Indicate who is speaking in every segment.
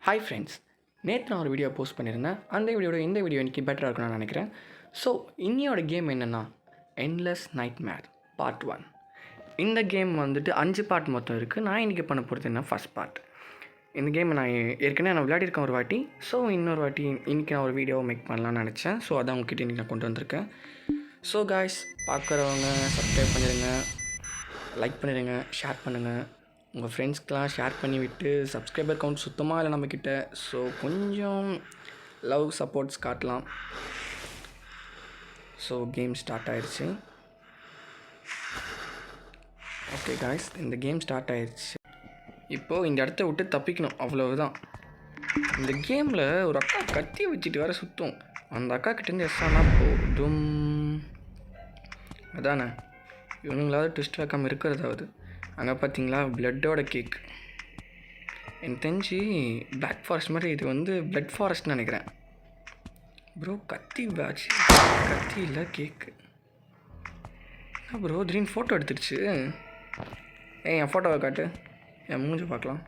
Speaker 1: Hi friends, நேற்று நான் ஒரு வீடியோ போஸ்ட் பண்ணியிருந்தேன். அந்த வீடியோட இந்த வீடியோ இன்றைக்கி பெட்டராக இருக்கும்னு நான் நினைக்கிறேன். ஸோ இன்னையோட கேம் என்னென்னா எண்ட்லெஸ் நைட்மேர் பார்ட் 1. இந்த கேம் வந்துட்டு 5 பார்ட் மொத்தம் இருக்குது. நான் இன்றைக்கி பண்ண போகிறது என்ன ஃபஸ்ட் பார்ட். இந்த கேமை நான் ஏற்கனவே விளையாடிருக்கேன் ஒரு வாட்டி. ஸோ இன்னொரு வாட்டி இன்றைக்கி நான் ஒரு வீடியோ மேக் பண்ணலான்னு நினச்சேன். ஸோ அதான் உங்ககிட்ட இன்றைக்கி நான் கொண்டு வந்திருக்கேன். ஸோ காய்ஸ், பார்க்குறவங்க சப்ஸ்கிரைப் பண்ணிடுங்க, லைக் பண்ணிடுங்க, ஷேர் பண்ணுங்கள். உங்கள் ஃப்ரெண்ட்ஸ்க்கெலாம் ஷேர் பண்ணி விட்டு சப்ஸ்கிரைபர் கவுண்ட் சுத்தமாக இல்லை நம்மக்கிட்ட. ஸோ கொஞ்சம் லவ் சப்போர்ட்ஸ் காட்டலாம். ஸோ கேம் ஸ்டார்ட் ஆயிடுச்சு. ஓகே காய்ஸ், இந்த கேம் ஸ்டார்ட் ஆயிடுச்சு. இப்போது இந்த இடத்த விட்டு தப்பிக்கணும், அவ்வளவுதான். இந்த கேமில் ஒரு அக்கா கத்தியை வச்சுட்டு வேறு சுற்றும். அந்த அக்கா கிட்டேருந்து எஸ்ஸானா போதும். அதானே, இவனுங்களாவது ட்விஸ்ட் வைக்காமல் இருக்கிறதாவது. அங்கே பார்த்தீங்களா, பிளட்டோட கேக். எனக்கு தெரிஞ்சு பிளாக் ஃபாரஸ்ட் மாதிரி இது வந்து பிளட் ஃபாரஸ்ட்னு நினைக்கிறேன். ப்ரோ கத்தி பேட்ச், கத்தி இல்லை கேக்கு. ப்ரோ திடீர்னு ஃபோட்டோ எடுத்துடுச்சு. என் ஃபோட்டோவை காட்டு, என் மூஞ்சி பார்க்கலாம்.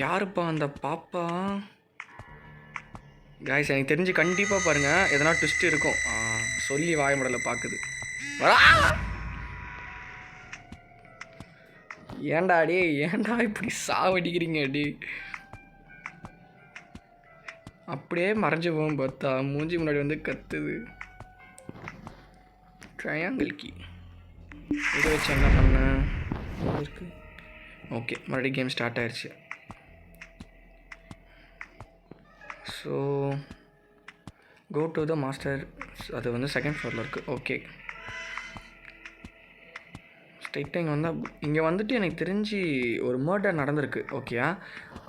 Speaker 1: யாருப்பா அந்த பாப்பா? காய்ஸ், எனக்கு தெரிஞ்சு கண்டிப்பாக பாருங்கள், எதனா ட்விஸ்ட் இருக்கும். சொல்லி வாய்மடலை பார்க்குது. ஏண்டா அடி, ஏண்டா இப்படி சாவடிக்கிறீங்க அடி? அப்படியே மறைஞ்சு போகும் பார்த்தா மூஞ்சி முன்னாடி வந்து கத்துது. ட்ரையாங்கிள் கீ இதை வச்சு என்ன பண்ண இருக்கு? ஓகே, மறுபடியும் கேம் ஸ்டார்ட் ஆயிடுச்சு. So go to the master. அது வந்து செகண்ட் ஃப்ளோரில் இருக்குது. ஓகே, ஸ்ட்ரைட்டாக இங்கே வந்துட்டு எனக்கு தெரிஞ்சு ஒரு மர்டர் நடந்திருக்கு. ஓகேயா,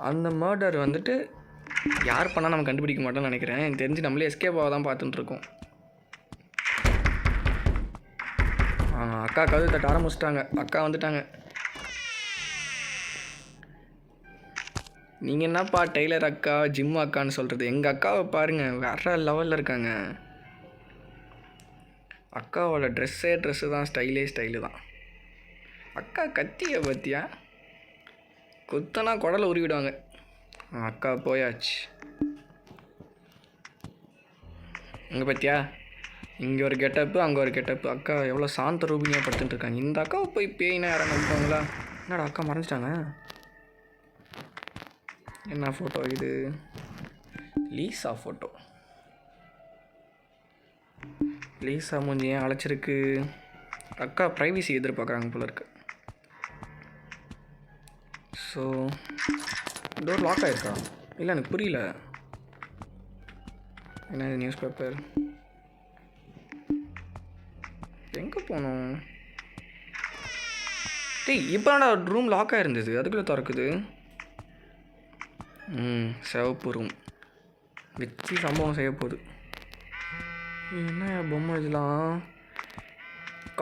Speaker 1: அந்த மர்டர் வந்துட்டு யார் பண்ணால் நம்ம கண்டுபிடிக்க மாட்டோம்னு நினைக்கிறேன். எனக்கு தெரிஞ்சு நம்மளே எஸ்கேப் ஆக தான் பார்த்துட்டுருக்கோம். அக்கா கதவு தட்ட ஆரம்பிச்சிட்டாங்க. அக்கா வந்துட்டாங்க. நீங்கள் என்னப்பா டெய்லர் அக்கா, ஜிம் அக்கான்னு சொல்கிறது? எங்கள் அக்காவை பாருங்கள், வேற லெவலில் இருக்காங்க. அக்காவோட ட்ரெஸ்ஸு தான், ஸ்டைலு தான். அக்கா கத்தியை பார்த்தியா, குத்தனா குடலை உருவிடுவாங்க. அக்கா போயாச்சு. இங்கே பார்த்தியா, இங்கே ஒரு கெட்டப்பு, அங்கே ஒரு கெட்டப்பு. அக்கா எவ்வளோ சாந்த ரூபினியாக படுத்துட்டு இருக்காங்க. இந்த அக்காவை போய் பேயினா யாரும் நம்புவாங்களா? என்னடா அக்கா மறைஞ்சிட்டாங்க. என்ன ஃபோட்டோ இது? Lisa photo. லீசா மூஞ்சி ஏன் அழைச்சிருக்கு? அக்கா ப்ரைவசி எதிர்பார்க்குறாங்க போல இருக்கு. ஸோ டோர் லாக் ஆகிருக்கா? இல்லை, எனக்கு புரியல. என்ன இது? Newspaper. எங்கே போகணும்? டேய், இப்போ ரூம் லாக் ஆகிருந்தது, அதுக்குள்ளே திறக்குது. சிவப்பு ரூம் வெற்றி சம்பவம் செய்ய போகுது. என்ன பொம்மை இதெல்லாம்?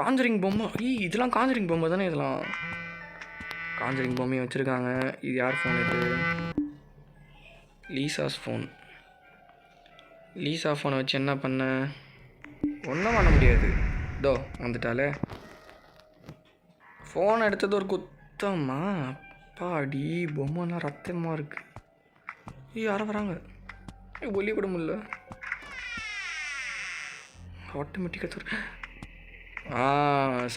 Speaker 1: காஞ்சரிங் பொம்மை. இதெல்லாம் காஞ்சரிங் பொம்மை தானே? இதெல்லாம் காஞ்சரிங் பொம்மையை வச்சுருக்காங்க. இது யார் ஃபோன்? இது லீசாஸ் ஃபோன். லீசா ஃபோனை வச்சு என்ன பண்ண? ஒன்றும் பண்ண முடியாது. இதோ வந்துட்டாலே. ஃபோன் எடுத்தது ஒரு குத்தமா? அப்பாடி, பொம்மைலாம் ரத்தமாக இருக்குது. யாரும் வராங்க, ஒலி கூட முடியல. ஆட்டோமேட்டிக்காக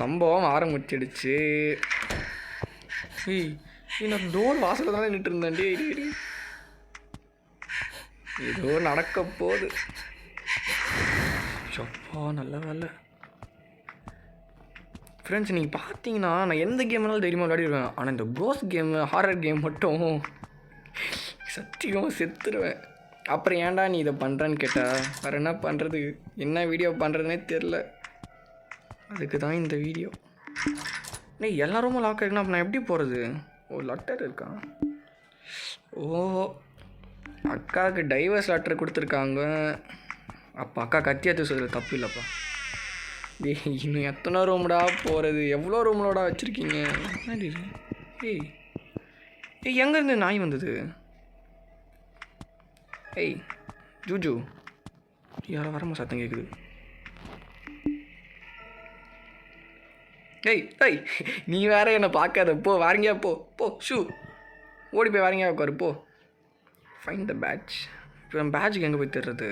Speaker 1: சம்பவம் ஆரம்பிச்சிடுச்சு. நான் டோர் வாசலில் தானே நின்று இருந்தேன்டி. ஏதோ நடக்க போகுது. சப்பா, நல்ல வேலை. ஃப்ரெண்ட்ஸ், நீங்கள் பார்த்தீங்கன்னா நான் எந்த கேம்னாலும் தைரியமாக விளையாடிடுவேன். ஆனால் இந்த கோஸ்ட் கேமு, ஹாரர் கேம் மட்டும் சத்தியமாக செத்துருவேன். அப்புறம் ஏன்டா நீ இதை பண்ணுறேன்னு கேட்டால் வேறு என்ன பண்ணுறது, என்ன வீடியோ பண்ணுறதுனே தெரில. அதுக்கு தான் இந்த வீடியோ. எல்லாரும் லாக் ஆகிருக்குன்னா அப்போ நான் எப்படி போகிறது? ஒரு லெட்டர் இருக்கான். ஓ, அக்காவுக்கு டைவர்ஸ் லெட்டர் கொடுத்துருக்காங்க. அப்போ அக்கா கத்தியாத்து சொல்கிறது தப்பு இல்லைப்பா. இன்னும் எத்தனை ரூம்டா போகிறது? எவ்வளோ ரூம்லோடா வச்சுருக்கீங்க? ஏய் ஏய், எங்கேருந்து நாய் வந்தது? ஏய் ஜூஜு, யாரோ வரமா சத்தம் கேட்குது. ஏய் ஏய், நீ வேற என்னை பார்க்காத, போ வாரங்கியா, போ போ. ஷூ ஓடி போய் வரீங்க உட்காரு போ. Find the patch. இப்போ பேட்சுக்கு எங்கே போய் தேடுறது?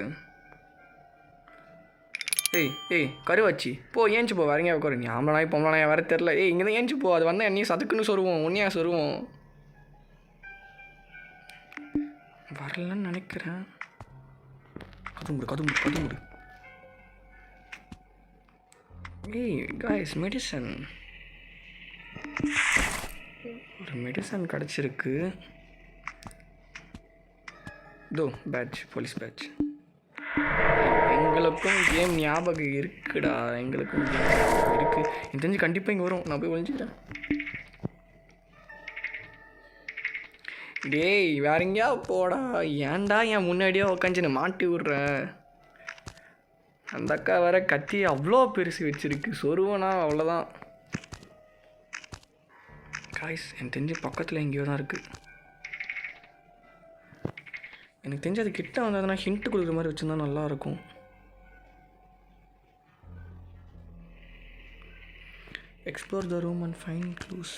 Speaker 1: ஏய் கருவாச்சி போ, ஏஞ்சி போ, வரீங்க உட்காரு. நீ ஆம்பளை பொம்பளை வர தெரில. இங்கே தான் ஏஞ்சி போ. அது வந்தால் என்னையும் சதுக்குன்னு சொருவோம், உன்னையா சொருவோம். வரலன்னு நினைக்கிறேன். கதுமுடு. காய்ஸ் மெடிசன், ஒரு மெடிசன் கிடச்சிருக்கு. தோ பேட்ச், போலீஸ் பேட்ச். எங்களுக்கும் கேம் ஞாபகம் இருக்குடா, எங்களுக்கும் இருக்குது. எனக்கு தெரிஞ்சு கண்டிப்பாக இங்கே வரும். நான் போய் ஒழிஞ்சிக்கிறேன். டேய் வேற எங்கேயா போடா, ஏன்டா என் முன்னாடியே உக்காந்துன்னு மாட்டி விட்றேன். அந்த அக்கா வேற கத்தி அவ்வளோ பெருசு வச்சிருக்கு, சொருவனா அவ்வளோதான். காய்ஸ் எனக்கு தெரிஞ்சு பக்கத்தில் எங்கேயோ தான் இருக்குது. எனக்கு தெரிஞ்சு அது கிட்ட வந்ததுன்னா ஹிண்ட்டு கொடுக்குற மாதிரி வச்சுருந்தா நல்லாயிருக்கும். Explore the room and find clues.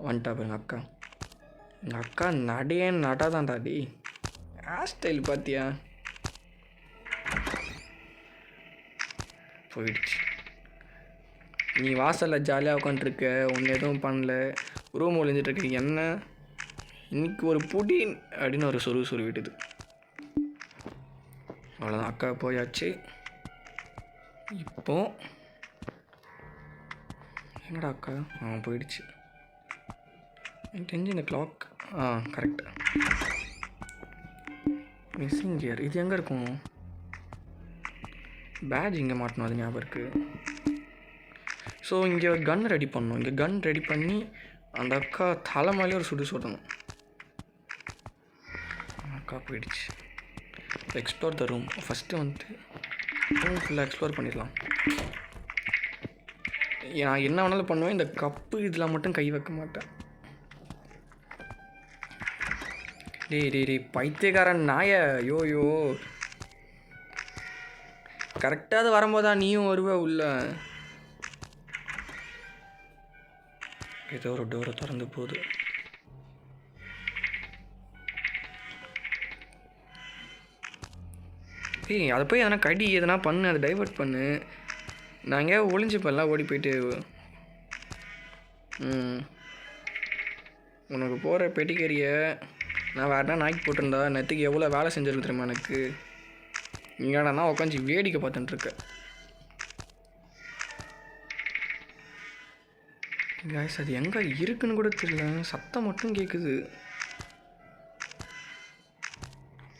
Speaker 1: வந்துட்டா பாருங்க அக்கா. எங்கள் அக்கா நடாதான்டா. டி ஹேர் ஸ்டைல் பார்த்தியா? போயிடுச்சு. நீ வாசலில் ஜாலியாக உட்காந்துருக்க, ஒன்று எதுவும் பண்ணல, ரூம் ஒழிஞ்சிட்ருக்க. என்ன இன்னைக்கு ஒரு புடி அப்படின்னு ஒரு சொருவிட்டுது. அவ்வளோதான், அக்கா போயாச்சு. இப்போ எங்கடா அக்கா? போயிடுச்சு. எனக்கு தெரிஞ்சு இந்த கிளாக் கரெக்ட். மிஸ்ஸிங் கியர் இது எங்கே இருக்கும்? பேட்ச் இங்கே மாட்டணும், அது ஞாபகம் இருக்குது. ஸோ இங்கே ஒரு கன் ரெடி பண்ணணும். இங்கே கன் ரெடி பண்ணி அந்த அக்கா தலைமையிலே ஒரு சுடணும். அக்கா போயிடுச்சு. Explore the room. ஃபஸ்ட்டு வந்துட்டு ரூம் ஃபுல்லாக எக்ஸ்ப்ளோர் பண்ணிடலாம். நான் என்ன வேணாலும் பண்ணுவேன், இந்த கப்பு இதில் மட்டும் கை வைக்க மாட்டேன். டேய் பைத்தியக்காரன் நாய. யோயோ கரெக்டாக அது வரும்போதா நீயும் வருவ உள்ள. ஏதோ ஒரு டோரை திறந்து போகுது. அதை போய் எதனா கடி எதனா பண்ணு, அதை டைவர்ட் பண்ணு. நான் எங்கேயா ஒளிஞ்சுப்பெல்லாம் ஓடி போயிட்டு. உனக்கு போகிற பெட்டிக்கரியை நான் வேறனா நாய்க்கு போட்டிருந்தா நேற்றுக்கு எவ்வளோ வேலை செஞ்சுருக்கு தெரியுமா எனக்கு. நீங்கடா உட்காந்து வேடிக்கை பார்த்துட்டுருக்க. காய்ஸ் அது எங்கே இருக்குன்னு கூட தெரியல, சத்தம் மட்டும் கேட்குது.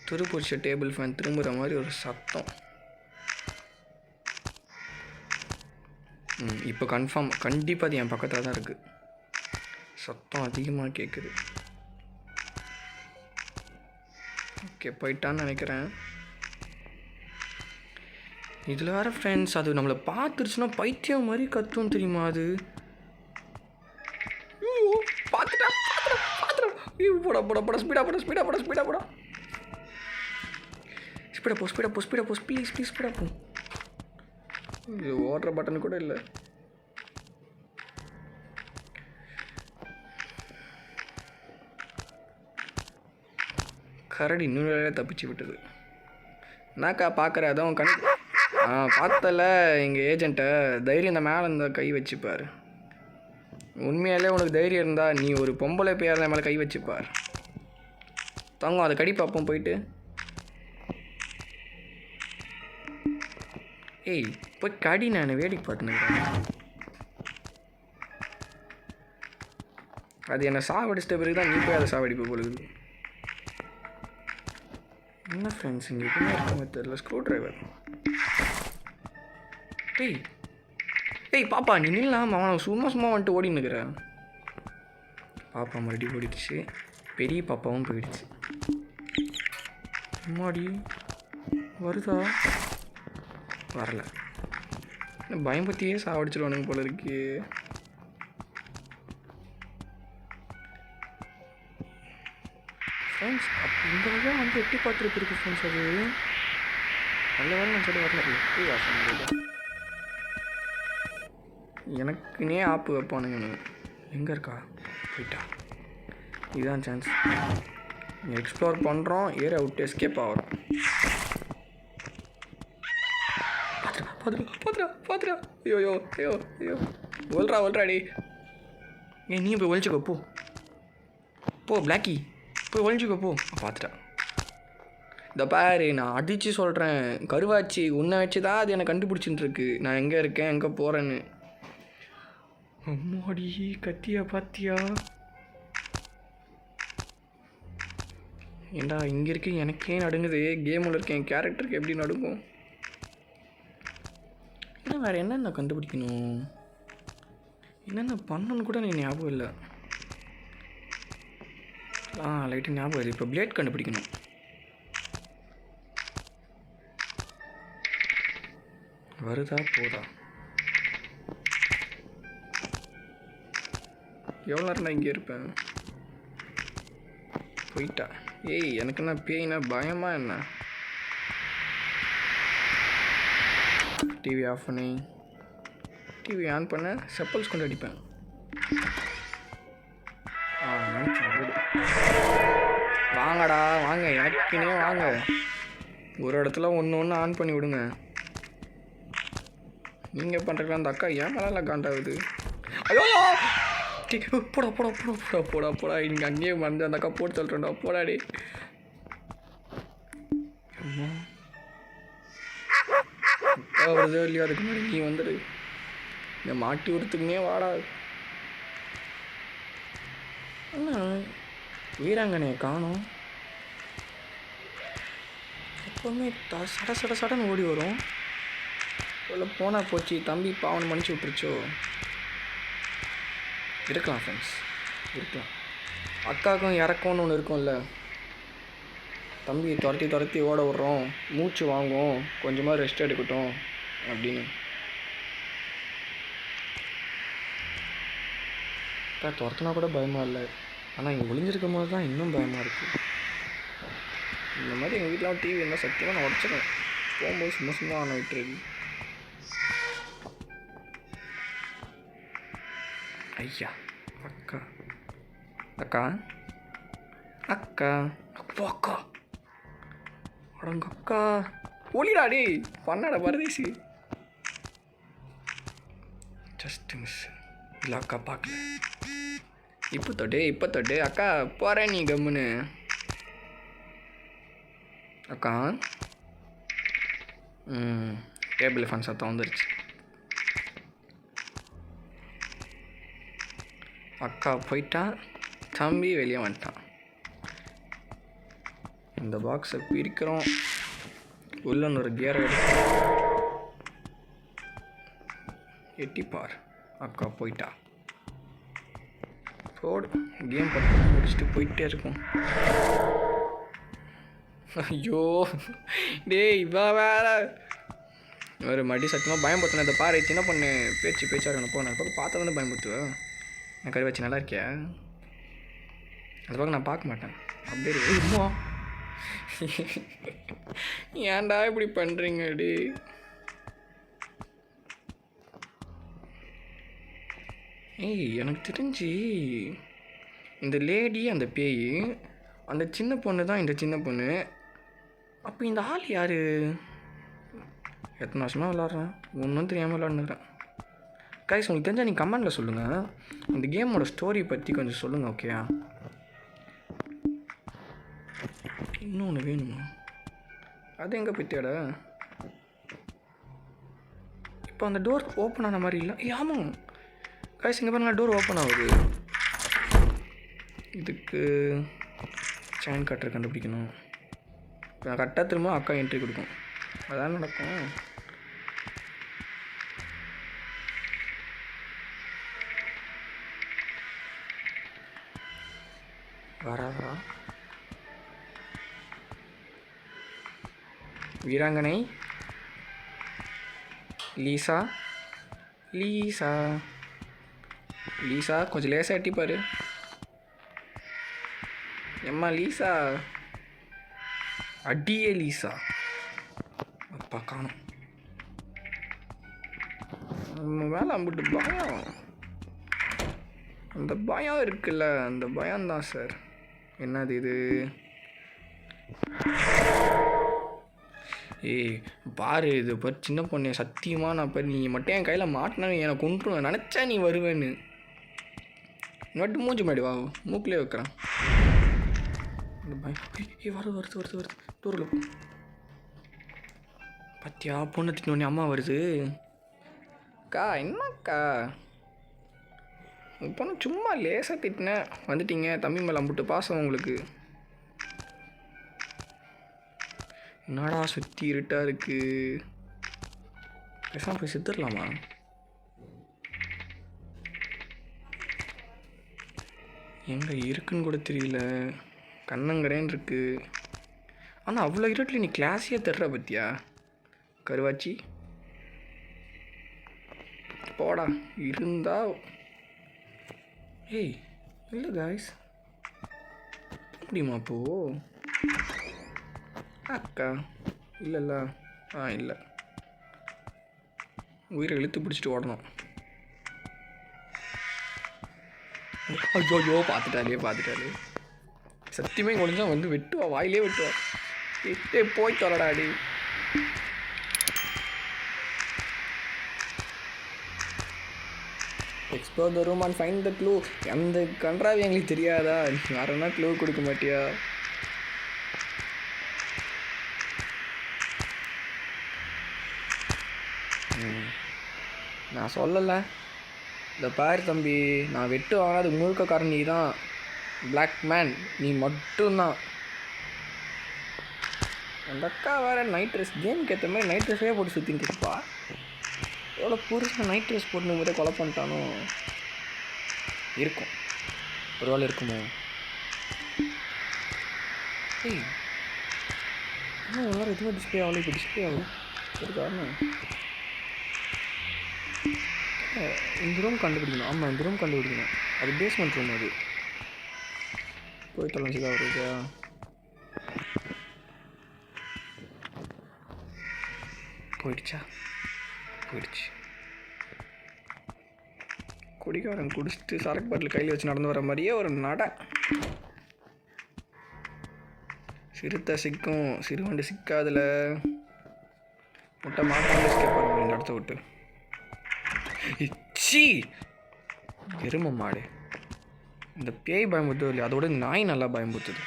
Speaker 1: துருப்பிடிச்ச டேபிள் ஃபேன் திரும்புகிற மாதிரி ஒரு சத்தம். இப்போ கண்டிப்பாக அது என் பக்கத்தில் தான் இருக்குது. சத்தம் அதிகமாக கேட்குது. ஓகே போயிட்டான்னு நினைக்கிறேன். இதில் வேறு ஃப்ரெண்ட்ஸ் அது நம்மளை பார்த்துருச்சுன்னா பைத்தியம் மாதிரி கத்தும் தெரியுமா அது. பார்த்துட்டேன் போட ஸ்பீடாக போ ப்ளீஸ் ஸ்பீடாக போ. இது ஓடுற பட்டன் கூட இல்லை. கரடி இன்னொரு தப்பிச்சு விட்டது. என்னக்கா பார்க்குற அதுவும் பார்த்தல எங்கள் ஏஜென்ட்டை. தைரியம் இந்த மேலே இந்த கை வச்சுப்பார். உண்மையாலே உனக்கு தைரியம் இருந்தால் நீ ஒரு பொம்பளை பேர் மேலே கை வச்சுப்பார். தாங்க அதை கடி பார்ப்போம் போயிட்டு. போய் கடி, நான் வேடிக்கை பார்த்துனுக்கிறேன். அது என்னை சாவடிச்சிட்ட பிறகு தான் நீ போய் அதை சாவடிப்பு பொழுது. என்ன ஃப்ரெண்ட்ஸ் இங்கே எதுவுமே இருக்க தெரியல. Screw driver. பாப்பா நீ நில்லாம். அவன் சும்மா வந்துட்டு ஓடினுக்கிறேன். பாப்பா மறுபடியும் ஓடிடுச்சு. பெரிய பாப்பாவும் போயிடுச்சு. அம்மாடி வருதா? வரல. பயம் பற்றியே சாவடிச்சிடுவானுங்க போல இருக்கு. ஃப்ரெண்ட்ஸ் இந்த வழியாக வந்து எட்டி பார்த்துருக்கு ஃப்ரெண்ட்ஸ். அது நல்ல வேலை நான் சொல்லி வரல. எப்படி வாசம் எனக்குன்னே ஆப்பு வைப்பானுங்க. எங்கே இருக்கா? போயிட்டா. இதுதான் சான்ஸ். எக்ஸ்ப்ளோர் பண்ணுறோம், ஏற விட்டு எஸ்கேப் ஆகிறோம். பாத்துரா. ஐயோ ஒல்றாடி. நீ போய் ஒழிச்சுக்கோ போ பிளாக்கி, போய் ஒழிச்சுக்கோ போ. பார்த்துட்டா. இந்த பாரு, நான் அடித்து சொல்கிறேன், கருவாச்சி உன்னை வச்சு தான் அது என்னை கண்டுபிடிச்சிட்டு இருக்கு நான் எங்கே இருக்கேன் எங்கே போகிறேன்னு. அம்மாடி கத்தியா பாத்தியா? ஏண்டா இங்கே இருக்கு எனக்கே நடுங்குது. கேமில் இருக்கேன், என் கேரக்டருக்கு எப்படி நடுங்கும்? ஏன்னா வேறு என்னென்ன கண்டுபிடிக்கணும், என்னென்ன பண்ணணுன்னு கூட எனக்கு ஞாபகம் இல்லை. லைட்டு ஞாபகம் இல்லை. இப்போ பிளேட் கண்டுபிடிக்கணும். வருதா போதா? எவ்வளோ நேரம் நான் இங்கே இருப்பேன்? போயிட்டா. எனக்கு என்ன பேய்னா பயமா என்ன? டிவி ஆஃப் பண்ணி டிவி ஆன் பண்ண செப்பல்ஸ் கொண்டு அடிப்பேன். வாங்கடா வாங்க, எனக்குனே வாங்க. ஒரு இடத்துல ஒன்று ஆன் பண்ணி விடுங்க. நீங்கள் பண்ணுறதுல அந்த அக்கா ஏன் மேலே காண்டாகுது? ஐயோ போடா இங்கே அங்கேயே வந்து அந்த அக்கா போட்டு சொல்கிறேன்டா. போடாடி. அக்கா வருதோ இல்லையோ அதுக்கு முன்னாடி நீ வந்துடு. இந்த மாட்டி விடுறதுக்குனே வாடா. ஆனால் வீராங்கனையை காணோம். எப்போவுமே சடன்னு ஓடி வரும். இவ்வளோ போனால் போச்சு, தம்பி பாவனை மன்னிச்சு விட்டுருச்சோ? இருக்கலாம் ஃப்ரெண்ட்ஸ், இருக்கலாம். அக்காவுக்கும் இறக்கம்னு ஒன்று இருக்கும்ல, தம்பி துரத்தி ஓட விட்றோம், மூச்சு வாங்குவோம், கொஞ்சமாக ரெஸ்ட் எடுக்கட்டும் அப்படின்னு. துரத்துனா கூட பயமாக இல்லை, ஆனால் இங்கே ஒளிஞ்சிருக்கும் போது தான் இன்னும் பயமாக இருக்குது. இந்த மாதிரி எங்கள் வீட்டில் டிவி இருந்தால் சத்தியமாக நான் உடச்சிடுவேன். போகும்போது சும்மா ஆன விட்டுருக்கு. ஐயா அக்கா அக்கா அக்கா அப்போ அக்கா அடங்க அக்கா ஒளிடாடி பண்ணாட பரதேசி. Just miss. இல்லை அக்கா பார்க்கல. இப்போ தொட்டு அக்கா போகிறேன் நீ கம்முன்னு. அக்கா டேபிள் ஃபேன் சத்தம் வந்துருச்சு. அக்கா போயிட்டா, தம்பி வெளியே வந்துட்டான். இந்த பாக்ஸை பிரிக்கிறோம். உள்ள ஒரு கியரை எட்டிப்பார். அக்கா போயிட்டா. ரோடு கேம் பற்றி முடிச்சுட்டு போயிட்டே இருக்கும். ஐயோ இவா வேற ஒரு மடி சத்தியமாக பயன்படுத்தின. இந்த பாரு சின்ன பொண்ணு பேச்சாக இருக்கணும். போனேன் பக்கம் பார்த்தா வந்து பயன்படுத்துவேன். நான் கறி வச்சு நல்லா இருக்கியா? அது பக்கம் நான் பார்க்க மாட்டேன். அப்படியே அம்மா ஏன்டா இப்படி பண்ணுறீங்க? அடி எனக்கு தெரிஞ்சு இந்த லேடி அந்த பேய் அந்த சின்ன பொண்ணு தான். இந்த சின்ன பொண்ணு. அப்போ இந்த ஆள் யார்? எத்தனை வருஷமாக விளாட்றேன், ஒன்றும் தெரியாமல் விளாட்னுறேன். கைஸ் உங்களுக்கு தெரிஞ்சால் நீங்கள் கமெண்டில் சொல்லுங்கள். இந்த கேமோட ஸ்டோரி பற்றி கொஞ்சம் சொல்லுங்கள். ஓகேயா? இன்னொன்று வேணுமா? அது எங்கே போய்ட்டேட? இப்போ அந்த டோர் ஓப்பன் ஆன மாதிரி இல்லை. ஆமாம் கைஸ், இங்கே பாருங்க, டோர் ஓப்பன் ஆகுது. இதுக்கு செயின் கட்டர் கண்டுபிடிக்கணும். இப்போ நான் கரெக்டாக திரும்ப அக்கா என்ட்ரி கொடுக்கும். அதான் நடக்கும். வரா வீராங்கனை லீசா கொஞ்சம் லேசாக எட்டிப்பாரு. எம்மா லீசா, அடியே லீசா. அப்பா காணும். நம்ம வேலை அம்பிட்டு பயம். அந்த பயம் இருக்குல்ல, அந்த பயம்தான் சார். என்னது இது? ஏய் பாரு, இது பாரு சின்ன பொண்ணு, சத்தியமாக நான் பாரு, நீ மட்டும் என் கையில் மாட்டினா எனக்கு கொண்டுருவேன். நினச்சா நீ வருவேன்னு மட்டும் மூஞ்சி மாடி வா, மூக்கிலே வைக்கிறேன். இந்த பயம் வருது வருது வருது வருது தூரில் பத்தியா பொண்ணு திட்டினோடனே அம்மா வருது. அக்கா என்னக்கா பொண்ணு சும்மா லேசாக திட்டினேன், வந்துட்டீங்க. தம்பி மேலே அம்பிட்டு பாசம் உங்களுக்கு. என்னடா சுற்றி இருட்டாக இருக்குது, பேசாமல் போய் செத்துடலாமா? எங்கே இருக்குன்னு கூட தெரியல, கண்ணங்கரேன்னு இருக்குது. ஆனால் அவ்வளோ இருட்டில் நீ கிளாஸையே தர்ற பத்தியா கருவாச்சி? போடா இருந்தா. ஏய் இல்லை காய்ஸ், முடியுமா அப்போ? அக்கா இல்லைல்ல. இல்லை, உயிரை இழுத்து பிடிச்சிட்டு ஓடணும். ஐயோ பார்த்துட்டாலே சத்தியமே கொஞ்சம் வந்து வெட்டுவா, வாயிலே வெட்டுவா. போய் தொலைடாடி. Explore the room and find the clue. அந்த கன்றாவி எங்களுக்கு தெரியாதா? யாருன்னா க்ளூ கொடுக்க மாட்டியா? நான் சொல்லலை. இந்த பாரு தம்பி, நான் வெட்டு வாங்காது முழுக்க காரணம் நீ தான். பிளாக் மேன் நீ மட்டும்தான். அந்த அக்கா வேறு நைட் ட்ரெஸ், கேமுக்கு ஏற்ற மாதிரி நைட் ட்ரெஸ்ஸே போட்டு சுற்றின்னு இருப்பா. எவ்வளோ புதுசாக நைட் ட்ரெஸ் போட்டு போதே கொலை பண்ணிட்டானோ இருக்கும். ஒரு வேளை இருக்குமோ? ஏய் இன்னும் ஒரு வாரம் எதுவுமே டிஸ்பிளே ஆகல. இப்போ டிஸ்பிளே ஆகும் ஒரு காரணம். இந்த ரூம் கண்டுபிடிக்கணும். ஆமாம், இந்த ரூம் கண்டுபிடிக்கணும். அது பேஸ்மெண்ட் ரூம். அது போய் தொலைஞ்சுதான் வருதா? போயிடுச்சு. குடிக்காரன் குடிச்சிட்டு சரக்கு பாட்டில் கையில் வச்சு நடந்து வர மாதிரியே ஒரு நட. சிறுத்தை சிக்கும், சிறுவண்டு சிக்காதில். முட்டை மாட்டாங்க கேட்பாரு இந்த இடத்த விட்டு. இச்சி எரும மாடு. இந்த பேய் பயமுறுத்தது இல்லையா, அதோட நாய் நல்லா பயமுறுத்துது.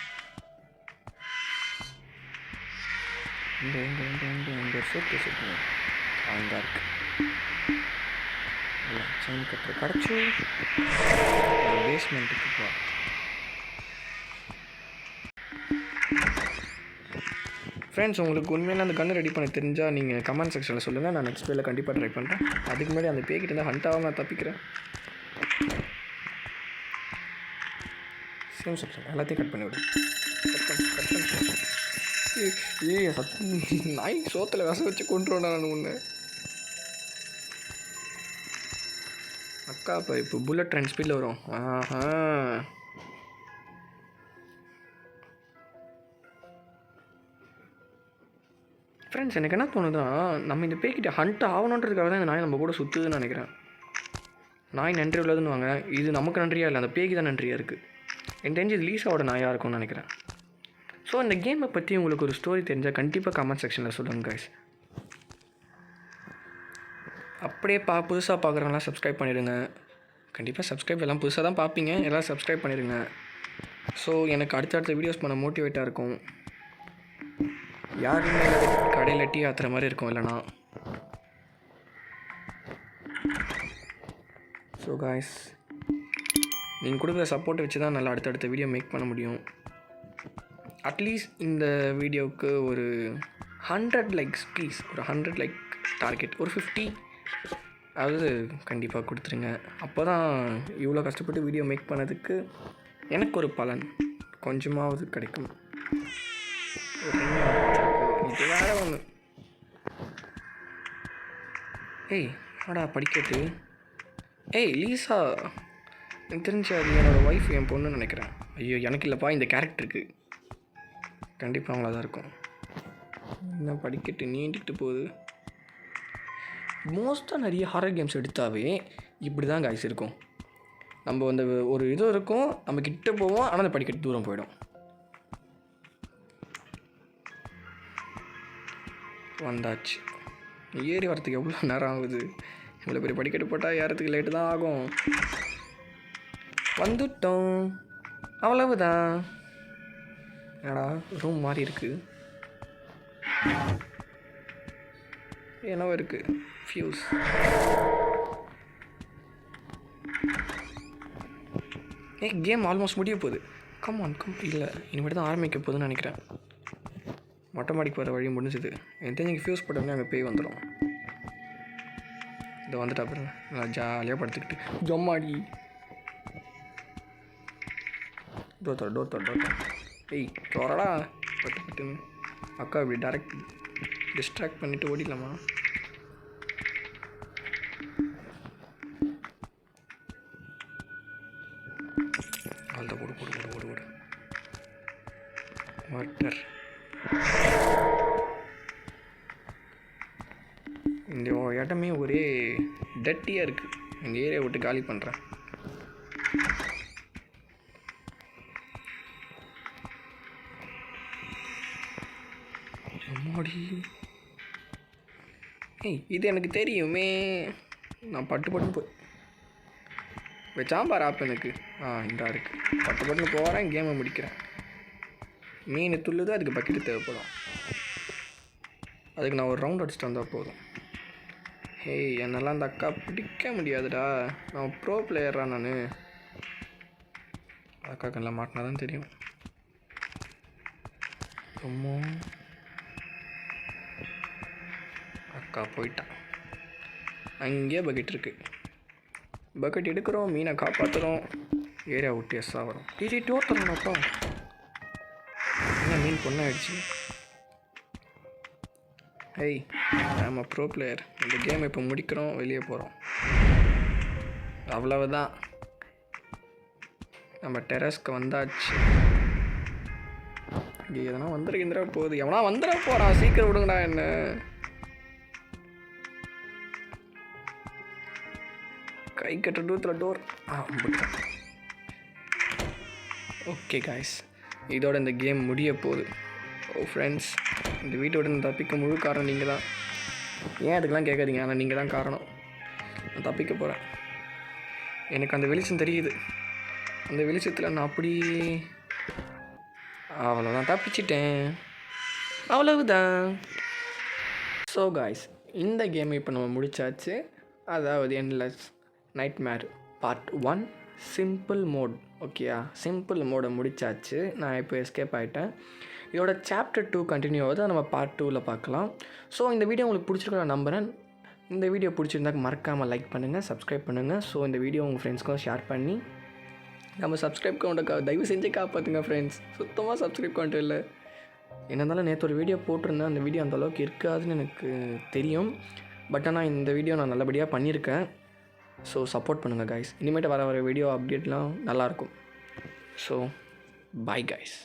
Speaker 1: இந்த சோப்பு சுற்றுங்க அங்கே இருக்கு. செயின் கட்டுற கிடச்சி பேஸ்மெண்ட்டுக்கு போ. ஃப்ரெண்ட்ஸ், உங்களுக்கு உண்மையில அந்த கன்று ரெடி பண்ண தெரிஞ்சால் நீங்கள் கமெண்ட் செக்ஷனில் சொல்லுங்கள். நான் நெக்ஸ்ட் பேயில் கண்டிப்பாக ட்ரை பண்ணுறேன். அதுக்கு முன்னாடி அந்த பேய்கிட்ட இருந்தால் ஹண்டாகவும் நான் தப்பிக்கிறேன். சேம் செக்ஷன் எல்லாத்தையும் கட் பண்ணி விடு. கட் பண்ணி நாய் சோத்தில் விச வச்சு கொண்டுருவேன் நான் ஒன்று. அக்கா இப்போ புல்லட் ட்ரெயின் ஸ்பீடில் வரும். ஃப்ரெண்ட்ஸ், எனக்கு என்ன தோணுதுன்னா, நம்ம இந்த பேய்கிட்ட ஹண்ட் ஆகணுன்றதுக்காக தான் இந்த நாய் நம்ம கூட சுற்றுதுன்னு நினைக்கிறேன். நாய் நன்றி உள்ளதுன்னு வாங்க, இது நமக்கு நன்றியாக இல்லை, அந்த பேய்க்கு தான் நன்றியாக இருக்குது. எனக்கு தெரிஞ்சு இது லீஸாவோட நாயாக இருக்கும்னு நினைக்கிறேன். ஸோ இந்த கேமை பற்றி உங்களுக்கு ஒரு ஸ்டோரி தெரிஞ்சால் கண்டிப்பாக கமெண்ட் செக்ஷனில் சொல்லுங்கள் கைஸ். அப்படியே புதுசாக பார்க்குறவங்களாம் சப்ஸ்கிரைப் பண்ணிடுங்க. கண்டிப்பாக சப்ஸ்கிரைப் எல்லாம் புதுசாக தான் பார்ப்பீங்க, எல்லாம் சப்ஸ்கிரைப் பண்ணிடுங்க. ஸோ எனக்கு அடுத்தடுத்த வீடியோஸ் பண்ண மோட்டிவேட்டாக இருக்கும். யாருமே கடையில் டீ ஆற்றுற மாதிரி இருக்கும் இல்லைனா. ஸோ காய்ஸ், நீங்கள் கொடுக்குற சப்போர்ட் வச்சு தான் நல்லா அடுத்தடுத்த வீடியோ மேக் பண்ண முடியும். அட்லீஸ்ட் இந்த வீடியோவுக்கு ஒரு 100 லைக்ஸ் ப்ளீஸ். ஒரு 100 லைக் டார்கெட், ஒரு 50 அதாவது கண்டிப்பாக கொடுத்துருங்க. அப்போ தான் இவ்வளோ கஷ்டப்பட்டு வீடியோ மேக் பண்ணதுக்கு எனக்கு ஒரு பலன் கொஞ்சமாவது கிடைக்கும். இது வேறு ஒன்று. ஏய் வாடா படிக்கட்டு. ஏய் லீஸா, எனக்கு தெரிஞ்சு அது என்னோடய ஒய்ஃப், என் பொண்ணுன்னு நினைக்கிறேன். ஐயோ எனக்கு இல்லைப்பா, இந்த கேரக்டருக்கு கண்டிப்பாக அவங்களா தான் இருக்கும். என்ன படிக்கட்டு நீண்டிக்கிட்டு போகுது. மோஸ்ட்டாக நிறைய ஹாரர் கேம்ஸ் எடுத்தாவே இப்படி தான் காய்ஸ் இருக்கும். நம்ம அந்த ஒரு இது இருக்கும், நம்ம கிட்ட போவோம், ஆனால் அந்த படிக்கட்டு தூரம் போயிடும். வந்தாச்சு. ஏறி வரத்துக்கு எவ்வளோ நேரம் ஆகுது? இவ்வளோ பெரிய படிக்கட்டு போட்டால் ஏறத்துக்கு லேட்டு தான் ஆகும். வந்துட்டோம், அவ்வளவுதான். என்னடா ரூம் மாதிரி இருக்குது, என்னவோ இருக்குது, ஃபியூஸ். கேம் ஆல்மோஸ்ட் முடிய போகுது. கம் இல்லை இனிமேட்டு தான் ஆரம்பிக்க போகுதுன்னு நினைக்கிறேன். மொட்டை மாடிக்கு போகிற வழி முடிஞ்சுது. எனக்கு தெரிஞ்சு ஃபியூஸ் போட்டோம்னா அங்கே பேய் வந்துடும். இதை வந்துட்டு அப்புறம் நல்லா ஜாலியாக படுத்துக்கிட்டு ஜம்மாடி டோர் ஏய் தோறடா பட்டுன்னு. அக்கா இப்படி டேரக்ட் டிஸ்ட்ராக்ட் பண்ணிவிட்டு ஓடிடலாமா? அவ்வளோ ஓடு வாட்டர். இந்த இடமே ஒரே டட்டியாக இருக்குது. இந்த ஏரியா விட்டு காலி பண்ணுறேன். அம்மாடி, இது எனக்கு தெரியுமே. நான் பட்டு போய் வச்சாம்பார் ஆப் எனக்கு. இந்தா இருக்குது. பட்டு போகிறேன், கேமை முடிக்கிறேன். மீன் துள்ளுது, அதுக்கு பக்கெட்டு தேவைப்படும். அதுக்கு நான் ஒரு ரவுண்ட் அடிச்சுட்டு வந்தால் போதும். என்னெல்லாம் அந்த அக்கா பிடிக்க முடியாதுடா. நான் ப்ரோ பிளேயரா நான். அக்காக்கெல்லாம் மாட்டினா தான் தெரியும். ரொம்ப அக்கா போயிட்டான். அங்கேயே பக்கெட் இருக்குது. பக்கெட் எடுக்கிறோம், மீனை காப்பாற்றுறோம், ஏரியா விட்டு எஸ்ஸாக வரும். டோர் தரணும்ப்பா. என்ன மீன் பொண்ணாயிடுச்சு. நம்ம ப்ரோ பிளேயர். இந்த கேம் இப்போ முடிக்கிறோம், வெளியே போகிறோம், அவ்வளவுதான். நம்ம டெரஸ்க்கு வந்தாச்சு. இங்கே எதனா வந்துட போகுது. எவனா வந்துட போகிறான், சீக்கிரம் விடுங்கடா என்ன. கை கட்ட தூரத்தில் டோர். ஓகே காய்ஸ், இதோட இந்த கேம் முடிய போகுது. ஃப்ரெண்ட்ஸ், இந்த வீட்டோட நான் தப்பிக்க முழு காரணம் நீங்கள் தான். ஏன் அதுக்கெலாம் கேட்காதீங்க, ஆனால் நீங்கள் தான் காரணம். நான் தப்பிக்க போகிறேன். எனக்கு அந்த வெளிச்சம் தெரியுது. அந்த வெளிச்சத்தில் நான் அப்படி அவ்வளோதான், தப்பிச்சிட்டேன், அவ்வளவுதான். ஸோ காய்ஸ், இந்த கேமை இப்போ நம்ம முடித்தாச்சு. அதாவது endless nightmare part 1 simple mode. ஓகேயா, சிம்பிள் மோடை முடித்தாச்சு. நான் இப்போ எஸ்கேப் ஆகிட்டேன். இதோட சாப்டர் 2 கண்டினியூ ஆகுது. அதை நம்ம பார்ட் 2ல் பார்க்கலாம். ஸோ இந்த வீடியோ உங்களுக்கு பிடிச்சிருக்கும் நான் நம்புகிறேன். இந்த வீடியோ பிடிச்சிருந்தாக்க மறக்காமல் லைக் பண்ணுங்கள், சப்ஸ்கிரைப் பண்ணுங்கள். ஸோ இந்த வீடியோ உங்கள் ஃப்ரெண்ட்ஸ்க்கும் ஷேர் பண்ணி நம்ம சப்ஸ்கிரைப் கவுண்ட்டை தயவு செஞ்சு காப்பாற்றுங்க ஃப்ரெண்ட்ஸ். சுத்தமாக சப்ஸ்கிரைப் கவுண்ட் இல்லை. என்ன இருந்தாலும் நேற்று ஒரு வீடியோ போட்டிருந்தேன். அந்த வீடியோ அந்தளவுக்கு இருக்காதுன்னு எனக்கு தெரியும். பட் ஆனால் இந்த வீடியோ நான் நல்லபடியாக பண்ணியிருக்கேன். ஸோ சப்போர்ட் பண்ணுங்கள் கைஸ். இனிமேட்டு வர வீடியோ அப்டேட்லாம் நல்லாயிருக்கும். So bye guys.